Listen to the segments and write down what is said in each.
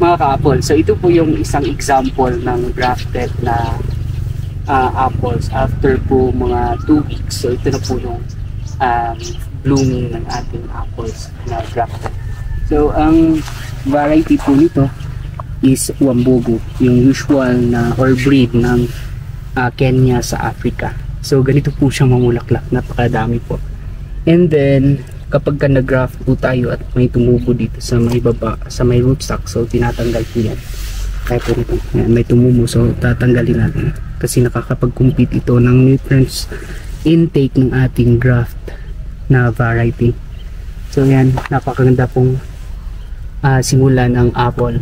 mga ka-apple. So ito po yung isang example ng grafted na apples after po mga 2 weeks. So ito na po yung blooming ng ating apples na grafted. So ang variety po nito is Wambugu, yung usual na or breed ng Kenya sa Africa. So ganito po siya mamulaklak, napakadami po. And then kapag ka nag-graft po tayo at may tumubo dito sa may baba, sa may rootstock, so tinatanggal po yan. Kaya po nito, yan, may tumubo, so tatanggalin natin kasi nakakapag-compete ito ng nutrients intake ng ating graft na variety. So yan, napakaganda pong simula ng apple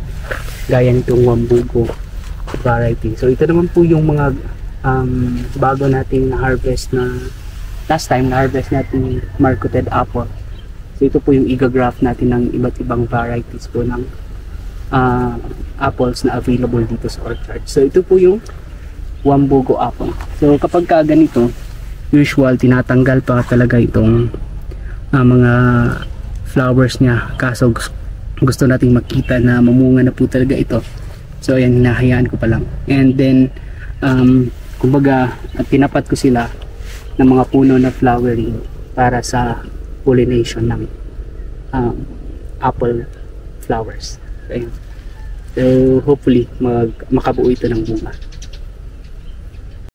gaya nitong Wambugu variety. So ito naman po yung mga bago nating harvest na last time na harvest natin marketed apple. So ito po yung i-graft natin ng iba't ibang varieties po ng apples na available dito sa orchard. So ito po yung Wambugu apple. So kapag ka ganito, usual tinatanggal pa talaga itong mga flowers niya, kaso gusto nating makita na mamunga na po talaga ito. So ayan, hinahayaan ko pa lang. And then kumbaga tinapat ko sila ng mga puno na flowering para sa pollination ng apple flowers. So hopefully makabuo ito ng bunga.